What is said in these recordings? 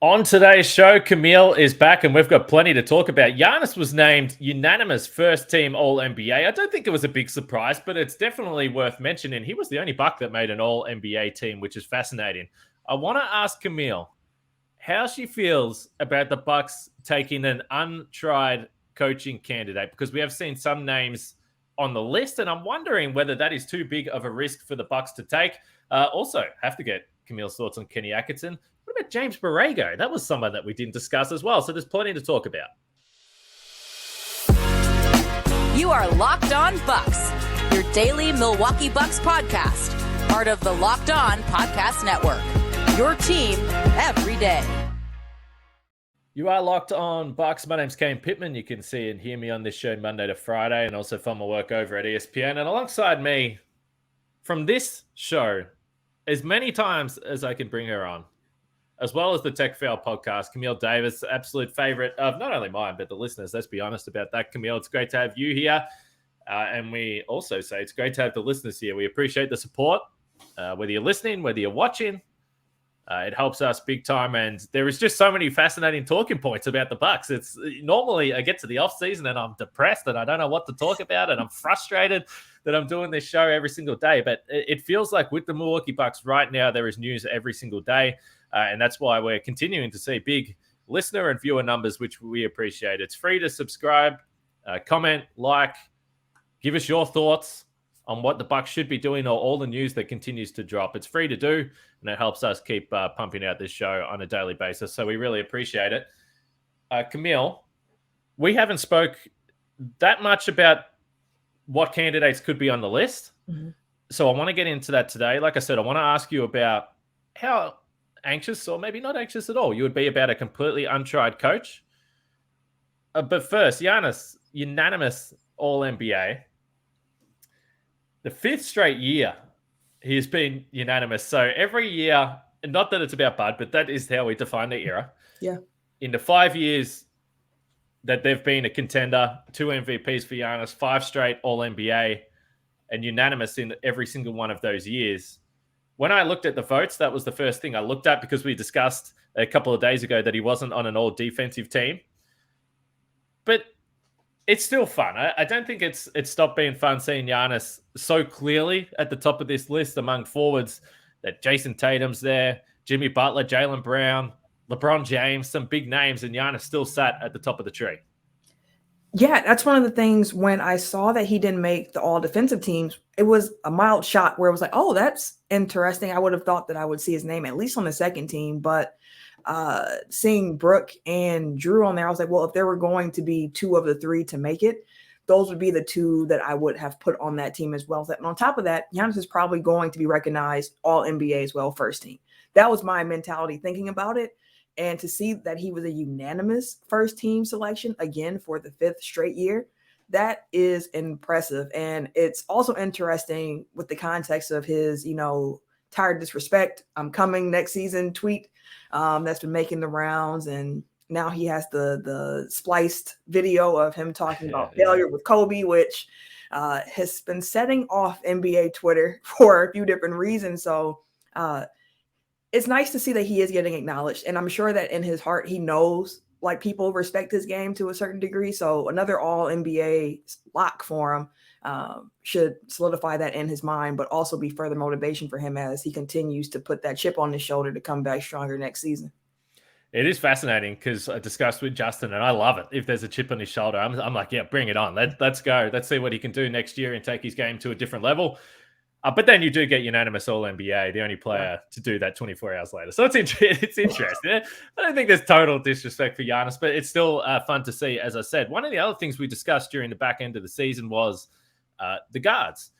On today's show, Camille is back and we've got plenty to talk about. Giannis was named unanimous first team All-NBA. I don't think it was a big surprise, but it's definitely worth mentioning. He was the only Buck that made an All-NBA team, which is fascinating. I want to ask Camille how she feels about the Bucks taking an untried coaching candidate, because we have seen some names on the list, and I'm wondering whether that is too big of a risk for the Bucks to take. Also, have to get Camille's thoughts on Kenny Atkinson. What about James Borrego? That was someone that we didn't discuss as well. So there's plenty to talk about. You are Locked On Bucks, your daily Milwaukee Bucks podcast, part of the Locked On Podcast Network, your team every day. You are Locked On Bucks. My name's Kane Pittman. You can see and hear me on this show Monday to Friday, and also from my work over at ESPN. And alongside me from this show, as many times as I can bring her on, as well as the Tech Fail podcast, Camille Davis, absolute favorite of not only mine, but the listeners. Let's be honest about that, Camille. It's great to have you here. And we also say it's great to have the listeners here. We appreciate the support, whether you're listening, whether you're watching. It helps us big time. And there is just so many fascinating talking points about the Bucks. It's normally I get to the off season and I'm depressed and I don't know what to talk about. And I'm frustrated that I'm doing this show every single day. But it feels like with the Milwaukee Bucks right now, there is news every single day. And that's why we're continuing to see big listener and viewer numbers, which we appreciate. It's free to subscribe, comment, like, give us your thoughts on what the Bucks should be doing or all the news that continues to drop. It's free to do, and it helps us keep pumping out this show on a daily basis. So we really appreciate it. Camille, we haven't spoke that much about what candidates could be on the list. Mm-hmm. So I want to get into that today. Like I said, I want to ask you about how anxious, or maybe not anxious at all, you would be about a completely untried coach. But first, Giannis, unanimous All-NBA. The fifth straight year he's been unanimous. So every year, not that it's about Bud, but that is how we define the era. Yeah. In the 5 years that they've been a contender, 2 MVPs for Giannis, 5 straight All-NBA, and unanimous in every single one of those years. When I looked at the votes, that was the first thing I looked at, because we discussed a couple of days ago that he wasn't on an all-defensive team. But it's still fun. I don't think it's stopped being fun seeing Giannis so clearly at the top of this list among forwards, that Jason Tatum's there, Jimmy Butler, Jaylen Brown, LeBron James, some big names, and Giannis still sat at the top of the tree. Yeah, that's one of the things when I saw that he didn't make the all defensive teams, it was a mild shock where it was like, oh, that's interesting. I would have thought that I would see his name at least on the second team, but seeing Brooke and Jrue on there, I was like, well, if there were going to be 2 of the 3 to make it, those would be the 2 that I would have put on that team as well. And on top of that, Giannis is probably going to be recognized all NBA as well, first team. That was my mentality thinking about it. And to see that he was a unanimous first team selection again for the 5th straight year, that is impressive. And it's also interesting with the context of his, tired disrespect, I'm coming next season tweet that's been making the rounds. And now he has the spliced video of him talking about failure with Kobe, which has been setting off NBA Twitter for a few different reasons. So, it's nice to see that he is getting acknowledged. And I'm sure that in his heart, he knows like people respect his game to a certain degree. So another all NBA lock for him should solidify that in his mind, but also be further motivation for him as he continues to put that chip on his shoulder to come back stronger next season. It is fascinating because I discussed with Justin, and I love it. If there's a chip on his shoulder, I'm like, yeah, bring it on. Let's go. Let's see what he can do next year and take his game to a different level. But then you do get unanimous All-NBA, the only player to do that 24 hours later. So it's interesting. I don't think there's total disrespect for Giannis, but it's still fun to see, as I said. One of the other things we discussed during the back end of the season was the guards.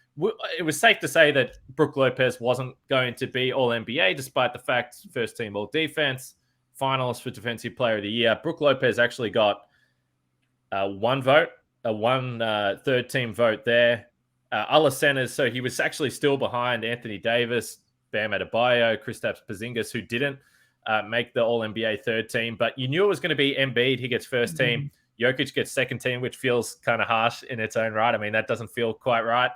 It was safe to say that Brook Lopez wasn't going to be All-NBA, despite the fact first-team All-Defense, finalist for Defensive Player of the Year. Brook Lopez actually got one vote, one third-team vote there. Other centers, so he was actually still behind Anthony Davis, Bam Adebayo, Kristaps Porzingis, who didn't make the All-NBA third team. But you knew it was going to be Embiid. He gets first team. Jokic gets second team, which feels kind of harsh in its own right. I mean, that doesn't feel quite right.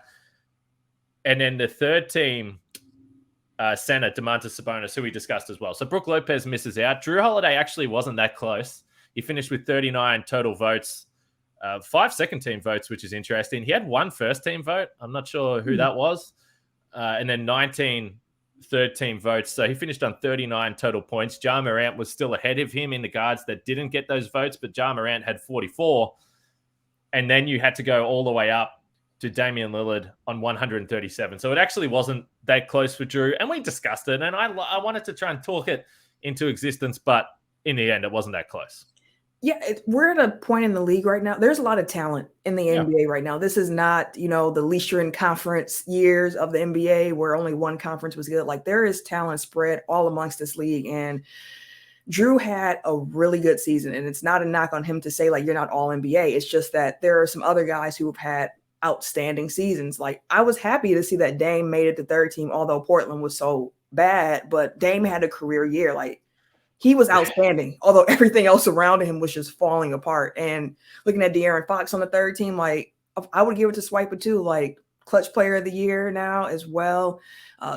And then the third team, center, Domantas Sabonis, who we discussed as well. So Brook Lopez misses out. Jrue Holiday actually wasn't that close. He finished with 39 total votes, 5 second-team votes, which is interesting. He had 1 first-team vote. I'm not sure who that was. And then 19 third-team votes. So he finished on 39 total points. Ja Morant was still ahead of him in the guards that didn't get those votes, but Ja Morant had 44. And then you had to go all the way up to Damian Lillard on 137. So it actually wasn't that close for Jrue. And we discussed it, and I wanted to try and talk it into existence, but in the end, it wasn't that close. Yeah, we're at a point in the league right now. There's a lot of talent in the NBA right now. This is not, the Eastern Conference years of the NBA where only one conference was good. Like, there is talent spread all amongst this league. And Jrue had a really good season. And it's not a knock on him to say, like, you're not all NBA. It's just that there are some other guys who have had outstanding seasons. Like, I was happy to see that Dame made it to third team, although Portland was so bad. But Dame had a career year. Like, he was outstanding, although everything else around him was just falling apart. And looking at De'Aaron Fox on the third team, like, I would give it to Swiper too, like, clutch player of the year now as well.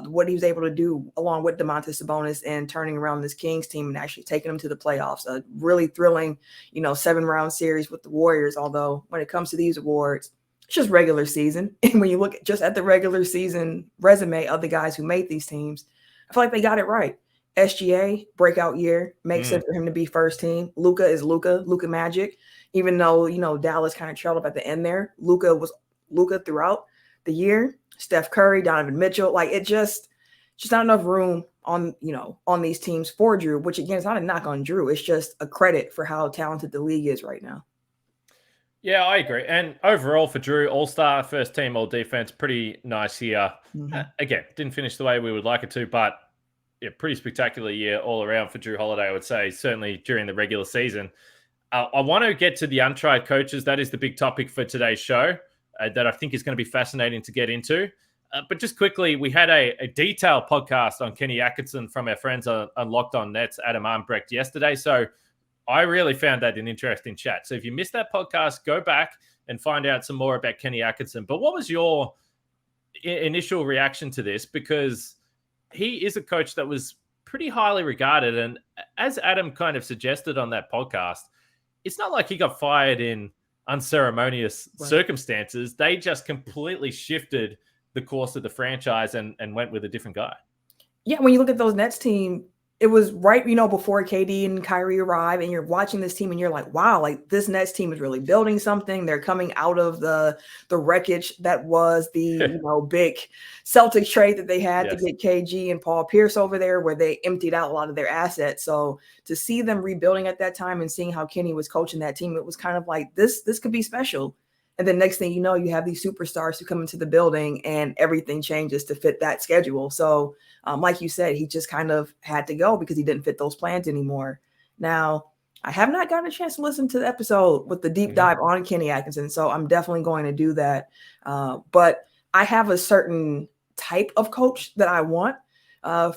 What he was able to do along with Domantas Sabonis and turning around this Kings team and actually taking them to the playoffs. A really thrilling, 7-round series with the Warriors. Although when it comes to these awards, it's just regular season. And when you look just at the regular season resume of the guys who made these teams, I feel like they got it right. SGA, breakout year, makes sense for him to be first team. Luka is Luka Magic. Even though, Dallas kind of trailed up at the end there, Luka was Luka throughout the year. Steph Curry, Donovan Mitchell, like, it just not enough room on these teams for Jrue, which again is not a knock on Jrue. It's just a credit for how talented the league is right now. Yeah, I agree. And overall for Jrue, all-star, first team, all defense, pretty nice here. Again, didn't finish the way we would like it to, but pretty spectacular year all around for Jrue Holiday, I would say, certainly during the regular season. I want to get to the untried coaches. That is the big topic for today's show that I think is going to be fascinating to get into. But just quickly, we had a detailed podcast on Kenny Atkinson from our friends on Locked On Nets, Adam Armbrecht, yesterday. So I really found that an interesting chat. So if you missed that podcast, go back and find out some more about Kenny Atkinson. But what was your initial reaction to this? Because he is a coach that was pretty highly regarded. And as Adam kind of suggested on that podcast, it's not like he got fired in unceremonious circumstances. They just completely shifted the course of the franchise and went with a different guy. Yeah, when you look at those Nets team, it was right, before KD and Kyrie arrive, and you're watching this team and you're like, wow, like, this Nets team is really building something. They're coming out of the wreckage that was the, big Celtics trade that they had to get KG and Paul Pierce over there, where they emptied out a lot of their assets. So to see them rebuilding at that time and seeing how Kenny was coaching that team, it was kind of like, this could be special. And then next thing you know, you have these superstars who come into the building and everything changes to fit that schedule. So like you said, he just kind of had to go because he didn't fit those plans anymore. Now, I have not gotten a chance to listen to the episode with the deep dive on Kenny Atkinson, so I'm definitely going to do that. But I have a certain type of coach that I want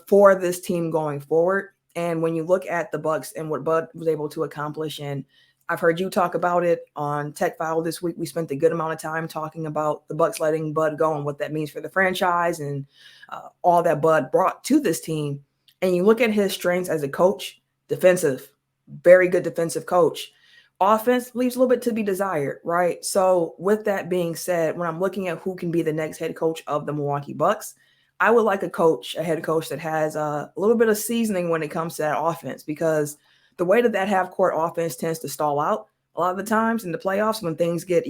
for this team going forward. And when you look at the Bucks and what Bud was able to accomplish, and I've heard you talk about it on Tech File this week. We spent a good amount of time talking about the Bucks letting Bud go and what that means for the franchise and all that Bud brought to this team. And you look at his strengths as a coach, defensive, very good defensive coach. Offense leaves a little bit to be desired, right? So with that being said, when I'm looking at who can be the next head coach of the Milwaukee Bucks, I would like a head coach that has a little bit of seasoning when it comes to that offense, because the way that half-court offense tends to stall out a lot of the times in the playoffs when things get,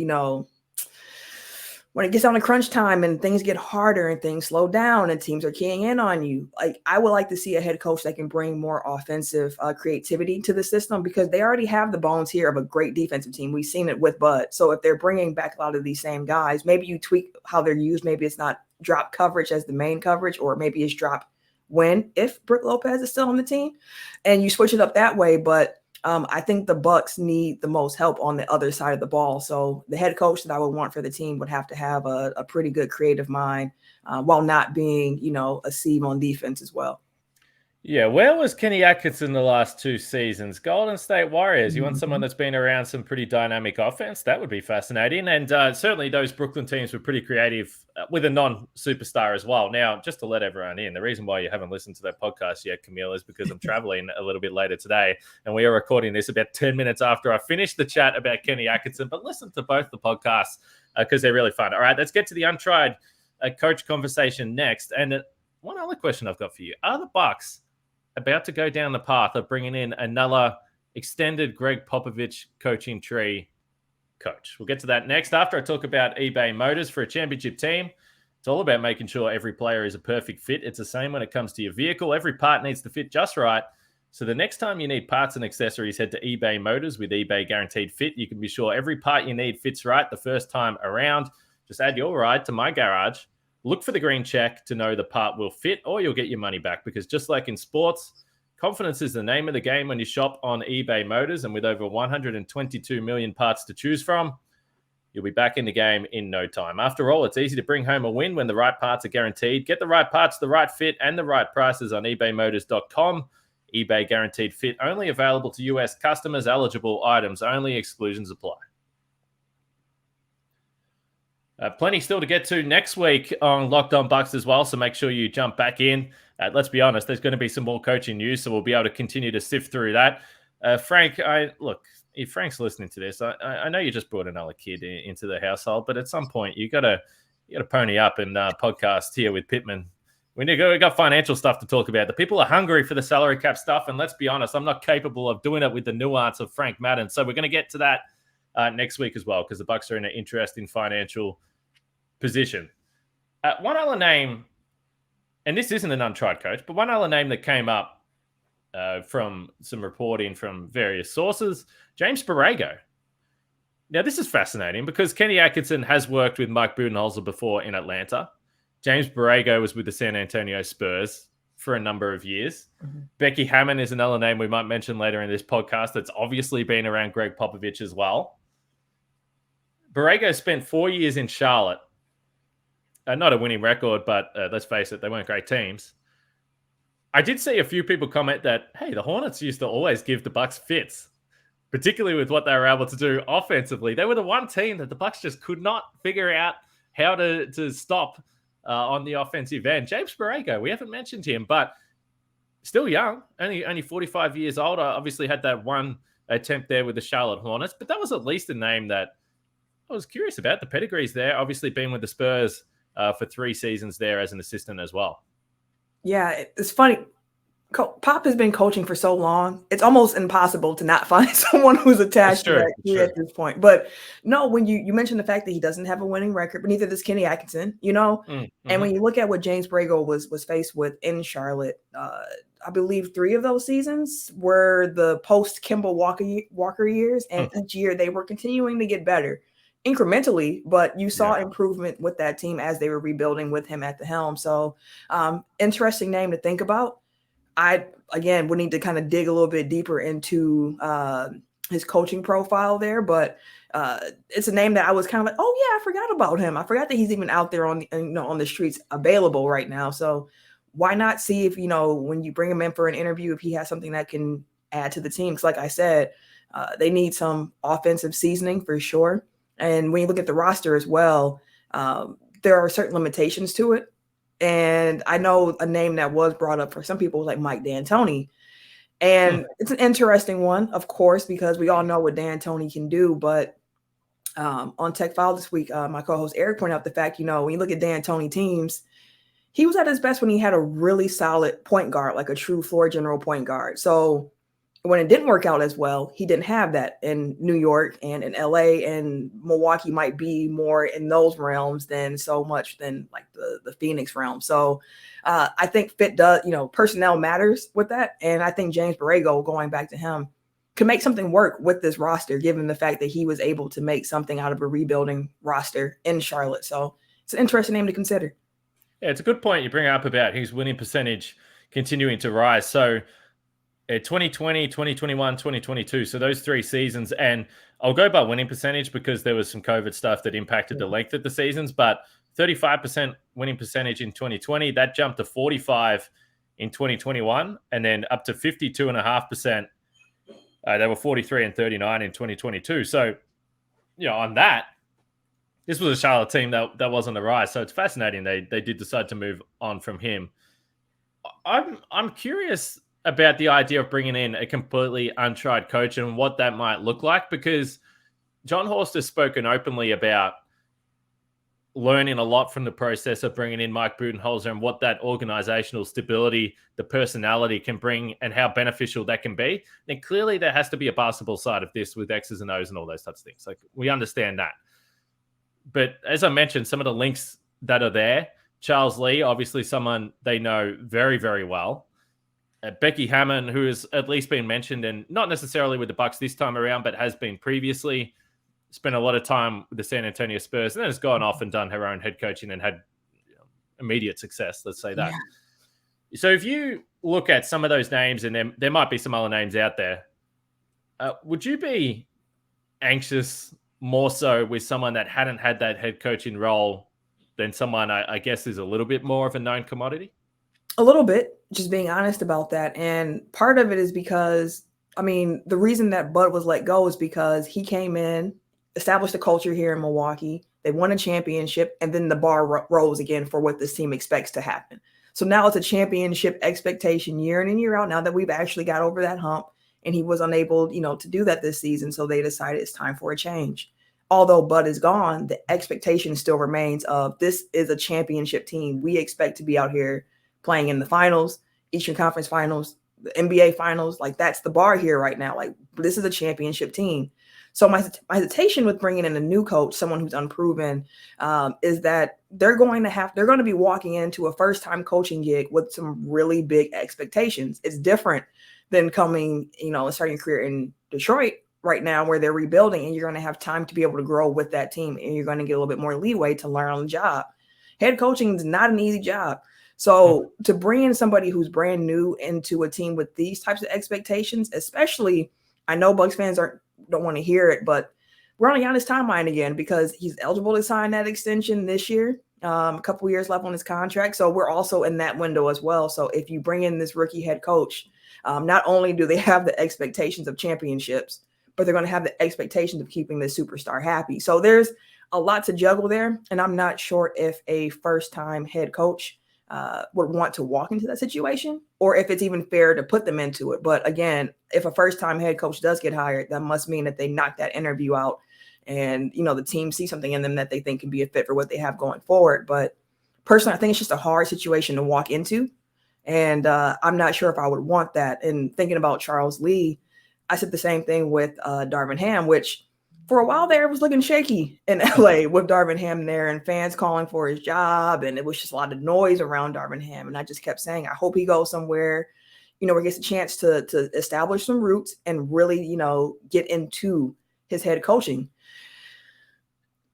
when it gets down to crunch time and things get harder and things slow down and teams are keying in on you. Like, I would like to see a head coach that can bring more offensive creativity to the system, because they already have the bones here of a great defensive team. We've seen it with Bud. So if they're bringing back a lot of these same guys, maybe you tweak how they're used. Maybe it's not drop coverage as the main coverage, or maybe it's drop if Brook Lopez is still on the team, and you switch it up that way. But I think the Bucks need the most help on the other side of the ball. So the head coach that I would want for the team would have to have a pretty good creative mind while not being, a sieve on defense as well. Yeah, where was Kenny Atkinson the last 2 seasons? Golden State Warriors. You want someone that's been around some pretty dynamic offense? That would be fascinating. And certainly those Brooklyn teams were pretty creative with a non-superstar as well. Now, just to let everyone in, the reason why you haven't listened to that podcast yet, Camille, is because I'm traveling a little bit later today. And we are recording this about 10 minutes after I finished the chat about Kenny Atkinson. But listen to both the podcasts because they're really fun. All right, let's get to the untried coach conversation next. And one other question I've got for you. Are the Bucks about to go down the path of bringing in another extended Gregg Popovich coaching tree coach? We'll get to that next after I talk about eBay Motors for a championship team. It's all about making sure every player is a perfect fit. It's the same when it comes to your vehicle. Every part needs to fit just right. So the next time you need parts and accessories, head to eBay Motors with eBay Guaranteed Fit. You can be sure every part you need fits right the first time around. Just add your ride to my garage. Look for the green check to know the part will fit, or you'll get your money back, because just like in sports, confidence is the name of the game when you shop on eBay Motors. And with over 122 million parts to choose from, you'll be back in the game in no time. After all, it's easy to bring home a win when the right parts are guaranteed. Get the right parts, the right fit, and the right prices on ebaymotors.com. eBay Guaranteed Fit, only available to U.S. customers, eligible items only, exclusions apply. Plenty still to get to next week on Locked On Bucks as well, so make sure you jump back in. Let's be honest, there's going to be some more coaching news, so we'll be able to continue to sift through that. Frank, if Frank's listening to this, I know you just brought another kid into the household, but at some point you got to pony up and podcast here with Pittman. We got financial stuff to talk about. The people are hungry for the salary cap stuff, and let's be honest, I'm not capable of doing it with the nuance of Frank Madden. So we're going to get to that next week as well, because the Bucks are in an interesting financial position. One other name, and this isn't an untried coach, but one other name that came up from some reporting from various sources, James Borrego. Now, this is fascinating because Kenny Atkinson has worked with Mike Budenholzer before in Atlanta. James Borrego was with the San Antonio Spurs for a number of years. Mm-hmm. Becky Hammon is another name we might mention later in this podcast that's obviously been around Gregg Popovich as well. Borrego spent 4 years in Charlotte. Not a winning record, but let's face it, they weren't great teams. I did see a few people comment that, hey, the Hornets used to always give the Bucks fits, particularly with what they were able to do offensively. They were the one team that the Bucks just could not figure out how to stop on the offensive end. James Borrego, we haven't mentioned him, but still young, only 45 years old. I obviously had that one attempt there with the Charlotte Hornets, but that was at least a name that I was curious about. The pedigree's there, obviously been with the Spurs for 3 seasons there as an assistant as well. Yeah, it's funny. Pop has been coaching for so long. It's almost impossible to not find someone who's attached to that key at this point. But no, when you mentioned the fact that he doesn't have a winning record, but neither does Kenny Atkinson, Mm-hmm. And when you look at what James Borrego was faced with in Charlotte, I believe 3 of those seasons were the post Kemba Walker years. And each year they were continuing to get better incrementally, but you saw improvement with that team as they were rebuilding with him at the helm. So interesting name to think about. I, again, would need to kind of dig a little bit deeper into his coaching profile there, but it's a name that I was kind of like, oh yeah, I forgot about him. I forgot that he's even out there on the streets available right now. So why not see if, when you bring him in for an interview, if he has something that can add to the team? Because like I said, they need some offensive seasoning for sure. And when you look at the roster as well, there are certain limitations to it. And I know a name that was brought up for some people like Mike D'Antoni. And it's an interesting one, of course, because we all know what D'Antoni can do. But on Tech File this week, my co-host Eric pointed out the fact, when you look at D'Antoni teams, he was at his best when he had a really solid point guard, like a true floor general point guard. So when it didn't work out as well, he didn't have that in New York and in LA, and Milwaukee might be more in those realms than so much than like the Phoenix realm. So I think fit does, personnel matters with that. And I think James Borrego, going back to him, could make something work with this roster, given the fact that he was able to make something out of a rebuilding roster in Charlotte. So it's an interesting name to consider. Yeah, it's a good point you bring up about his winning percentage continuing to rise. So 2020, 2021, 2022. So those 3 seasons, and I'll go by winning percentage because there was some COVID stuff that impacted the length of the seasons, but 35% winning percentage in 2020, that jumped to 45 in 2021, and then up to 52.5%. They were 43 and 39 in 2022. So, on that, this was a Charlotte team that was on the rise. So it's fascinating they did decide to move on from him. I'm curious about the idea of bringing in a completely untried coach and what that might look like, because John Horst has spoken openly about learning a lot from the process of bringing in Mike Budenholzer and what that organizational stability, the personality can bring and how beneficial that can be. And clearly there has to be a basketball side of this with X's and O's and all those types of things. Like, we understand that. But as I mentioned, some of the links that are there, Charles Lee, obviously someone they know very, very well. Becky Hammon, who has at least been mentioned, and not necessarily with the Bucks this time around, but has been previously. Spent a lot of time with the San Antonio Spurs, and then has gone off and done her own head coaching and had immediate success. Let's say that. Yeah. So if you look at some of those names, and there might be some other names out there, would you be anxious more so with someone that hadn't had that head coaching role than someone I guess is a little bit more of a known commodity? A little bit, just being honest about that. And part of it is because, the reason that Bud was let go is because he came in, established a culture here in Milwaukee. They won a championship, and then the bar rose again for what this team expects to happen. So now it's a championship expectation year in and year out, now that we've actually got over that hump, and he was unable, to do that this season. So they decided it's time for a change. Although Bud is gone, the expectation still remains of this is a championship team. We expect to be out here playing in the finals, Eastern Conference Finals, the NBA Finals. Like, that's the bar here right now. Like, this is a championship team. So my hesitation with bringing in a new coach, someone who's unproven, is that they're going to be walking into a first-time coaching gig with some really big expectations. It's different than coming, and starting your career in Detroit right now, where they're rebuilding, and you're going to have time to be able to grow with that team, and you're going to get a little bit more leeway to learn on the job. Head coaching is not an easy job. So to bring in somebody who's brand new into a team with these types of expectations, especially, I know Bucks fans don't want to hear it, but we're on Giannis timeline again because he's eligible to sign that extension this year. A couple years left on his contract. So we're also in that window as well. So if you bring in this rookie head coach, not only do they have the expectations of championships, but they're going to have the expectations of keeping the superstar happy. So there's a lot to juggle there. And I'm not sure if a first-time head coach would want to walk into that situation, or if it's even fair to put them into it. But again, if a first-time head coach does get hired, that must mean that they knock that interview out, and the team sees something in them that they think can be a fit for what they have going forward. But personally, I think it's just a hard situation to walk into, and I'm not sure if I would want that. And thinking about Charles Lee, I said the same thing with Darvin Ham, which for a while there, it was looking shaky in LA with Darvin Ham there and fans calling for his job. And it was just a lot of noise around Darvin Ham. And I just kept saying, I hope he goes somewhere, where he gets a chance to establish some roots and really, get into his head coaching.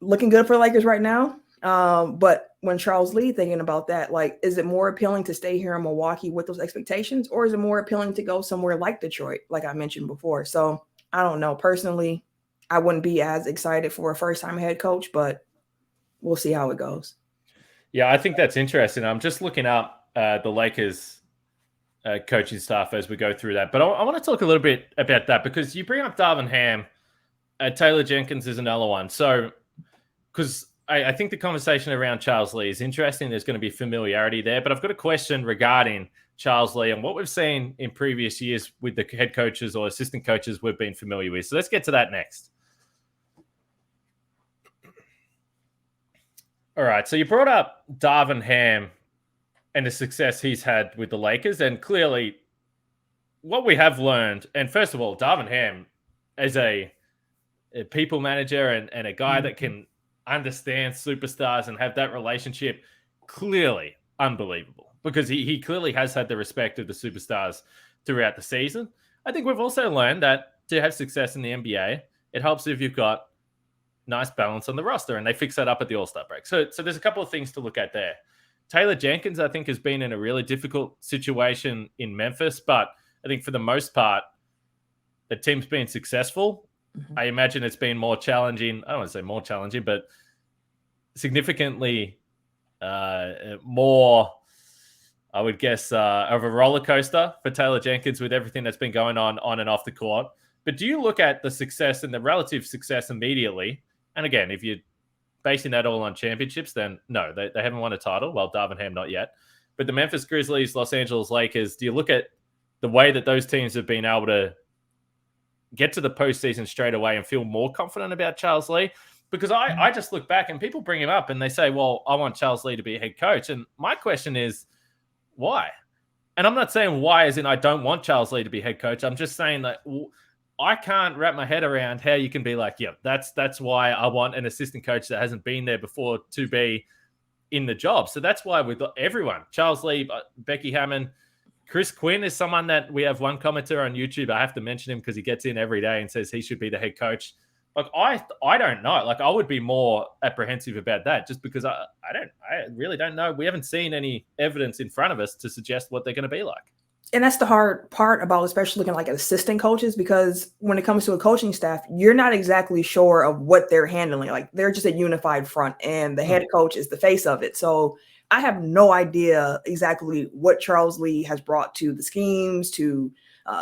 Looking good for the Lakers right now. But when Charles Lee thinking about that, like, is it more appealing to stay here in Milwaukee with those expectations, or is it more appealing to go somewhere like Detroit, like I mentioned before? So I don't know. Personally, I wouldn't be as excited for a first-time head coach, but we'll see how it goes. Yeah, I think that's interesting. I'm just looking up the Lakers coaching staff as we go through that. But I want to talk a little bit about that, because you bring up Darvin Ham. Taylor Jenkins is another one. So, because I think the conversation around Charles Lee is interesting. There's going to be familiarity there. But I've got a question regarding Charles Lee and what we've seen in previous years with the head coaches or assistant coaches we've been familiar with. So let's get to that next. All right, so you brought up Darvin Ham and the success he's had with the Lakers, and clearly what we have learned, and first of all, Darvin Ham as a people manager and a guy that can understand superstars and have that relationship, clearly unbelievable, because he clearly has had the respect of the superstars throughout the season. I think we've also learned that to have success in the NBA, it helps if you've got nice balance on the roster, and they fix that up at the All-Star break. So there's a couple of things to look at there. Taylor Jenkins, I think, has been in a really difficult situation in Memphis, but I think for the most part, the team's been successful. Mm-hmm. I imagine it's been more challenging. I don't want to say more challenging, but significantly more, I would guess of a roller coaster for Taylor Jenkins with everything that's been going on and off the court. But do you look at the success and the relative success immediately? And again, if you're basing that all on championships, then no, they haven't won a title. Well, Darvingham, not yet. But the Memphis Grizzlies, Los Angeles Lakers, do you look at the way that those teams have been able to get to the postseason straight away and feel more confident about Charles Lee? Because I just look back and people bring him up and they say, well, I want Charles Lee to be a head coach. And my question is, why? And I'm not saying why as in I don't want Charles Lee to be head coach. I'm just saying that I can't wrap my head around how you can be like, yeah, that's why I want an assistant coach that hasn't been there before to be in the job. So that's why with everyone, Charles Lee, Becky Hammond, Chris Quinn is someone that we have one commenter on YouTube. I have to mention him because he gets in every day and says he should be the head coach. Like, I don't know. Like, I would be more apprehensive about that just because I really don't know. We haven't seen any evidence in front of us to suggest what they're going to be like. And that's the hard part about especially looking like at assistant coaches, because when it comes to a coaching staff, you're not exactly sure of what they're handling. Like, they're just a unified front and the head coach is the face of it. So I have no idea exactly what Charles Lee has brought to the schemes, to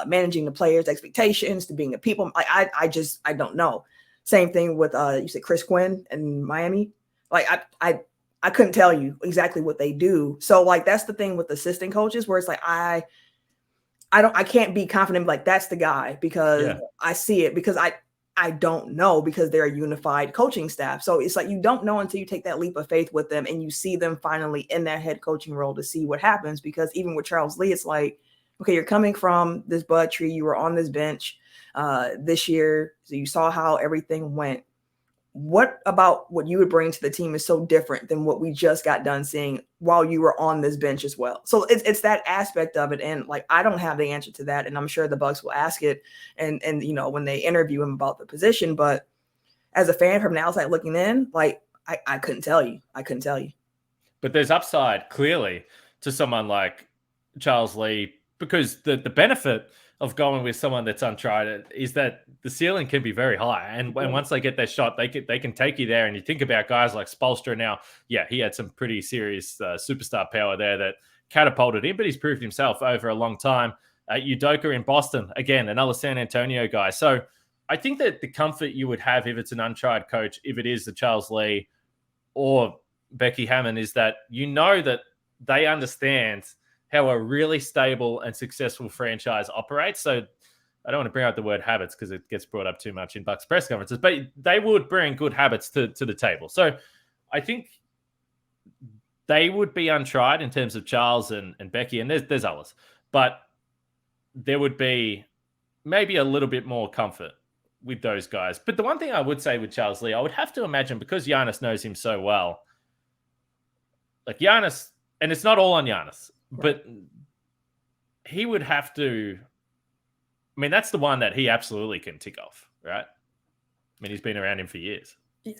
managing the players' expectations, to being a people. I don't know. Same thing with you said Chris Quinn in Miami. Like I couldn't tell you exactly what they do. So like that's the thing with assistant coaches where it's like I can't be confident like that's the guy because I see it, because I don't know, because they're a unified coaching staff. So it's like you don't know until you take that leap of faith with them and you see them finally in that head coaching role to see what happens. Because even with Charles Lee, it's like, okay, you're coming from this bud tree, you were on this bench this year, so you saw how everything went. What about what you would bring to the team is so different than what we just got done seeing while you were on this bench as well? So it's that aspect of it. And like, I don't have the answer to that. And I'm sure the Bucks will ask it and you know, when they interview him about the position, but as a fan from the outside looking in, like I couldn't tell you. But there's upside clearly to someone like Charles Lee, because the benefit of going with someone that's untried is that the ceiling can be very high. And once they get their shot, they can take you there. And you think about guys like Spoelstra now. Yeah, he had some pretty serious superstar power there that catapulted him, but he's proved himself over a long time. Udoka in Boston, again, another San Antonio guy. So I think that the comfort you would have if it's an untried coach, if it is the Charles Lee or Becky Hammond, is that you know that they understand how a really stable and successful franchise operates. So I don't want to bring out the word habits because it gets brought up too much in Bucks press conferences, but they would bring good habits to the table. So I think they would be untried in terms of Charles and Becky, and there's others, but there would be maybe a little bit more comfort with those guys. But the one thing I would say with Charles Lee, I would have to imagine, because Giannis knows him so well, like Giannis, and it's not all on Giannis, but he would have to, I mean, that's the one that he absolutely can tick off, right? I mean, he's been around him for years.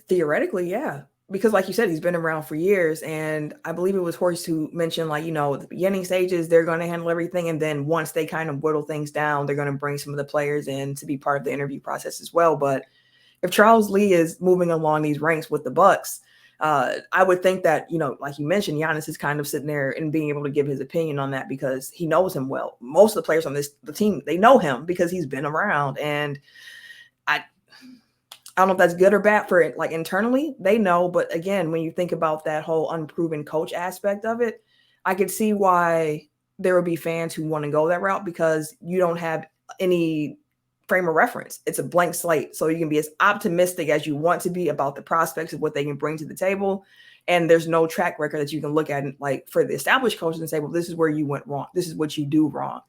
Theoretically, yeah. Because like you said, he's been around for years. And I believe it was Horst who mentioned, like, you know, at the beginning stages, they're going to handle everything. And then once they kind of whittle things down, they're going to bring some of the players in to be part of the interview process as well. But if Charles Lee is moving along these ranks with the Bucks, I would think that, you know, like you mentioned, Giannis is kind of sitting there and being able to give his opinion on that because he knows him well. Most of the players on the team, they know him because he's been around. And I don't know if that's good or bad for it. Like internally, they know. But again, when you think about that whole unproven coach aspect of it, I could see why there would be fans who want to go that route, because you don't have any frame of reference. It's a blank slate. So you can be as optimistic as you want to be about the prospects of what they can bring to the table. And there's no track record that you can look at, like for the established coaches, and say, well, this is where you went wrong. This is what you do wrong.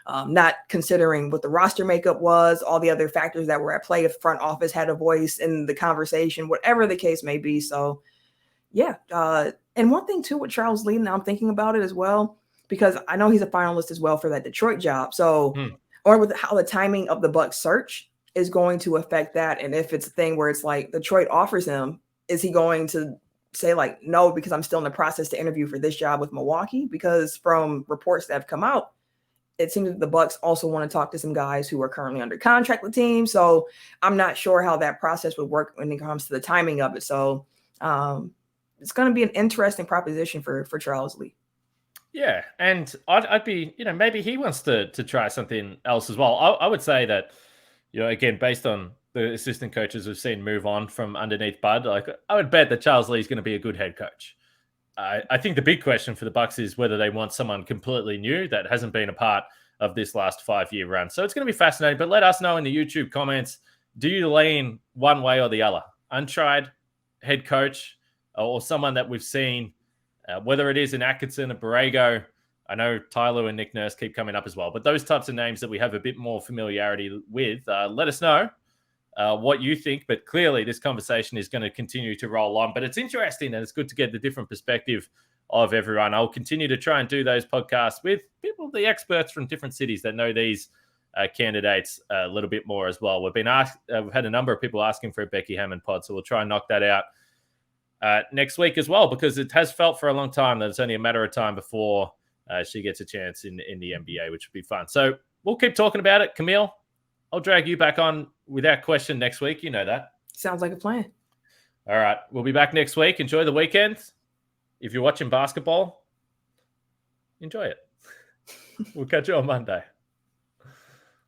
Not considering what the roster makeup was, all the other factors that were at play, if front office had a voice in the conversation, whatever the case may be. So yeah. And one thing too with Charles Lee, now I'm thinking about it as well, because I know he's a finalist as well for that Detroit job. So or with how the timing of the Bucks search is going to affect that. And if it's a thing where it's like Detroit offers him, is he going to say like, no, because I'm still in the process to interview for this job with Milwaukee? Because from reports that have come out, it seems that the Bucks also want to talk to some guys who are currently under contract with the team. So I'm not sure how that process would work when it comes to the timing of it. So it's going to be an interesting proposition for Charles Lee. Yeah, and I'd be, maybe he wants to try something else as well. I would say that, again, based on the assistant coaches we've seen move on from underneath Bud, like I would bet that Charles Lee's going to be a good head coach. I think the big question for the Bucks is whether they want someone completely new that hasn't been a part of this last 5-year run. So it's going to be fascinating. But let us know in the YouTube comments: do you lean one way or the other? Untried head coach or someone that we've seen, whether it is an Atkinson, a Borrego. I know Tyler and Nick Nurse keep coming up as well, but those types of names that we have a bit more familiarity with, let us know what you think. But clearly this conversation is going to continue to roll on. But it's interesting and it's good to get the different perspective of everyone. I'll continue to try and do those podcasts with people, the experts from different cities that know these candidates a little bit more as well. We've had a number of people asking for a Becky Hammond pod, so we'll try and knock that out next week as well, because it has felt for a long time that it's only a matter of time before she gets a chance in the NBA, which would be fun. So we'll keep talking about it. Camille, I'll drag you back on without question next week. You know that. Sounds like a plan. All right. We'll be back next week. Enjoy the weekend. If you're watching basketball, enjoy it. We'll catch you on Monday.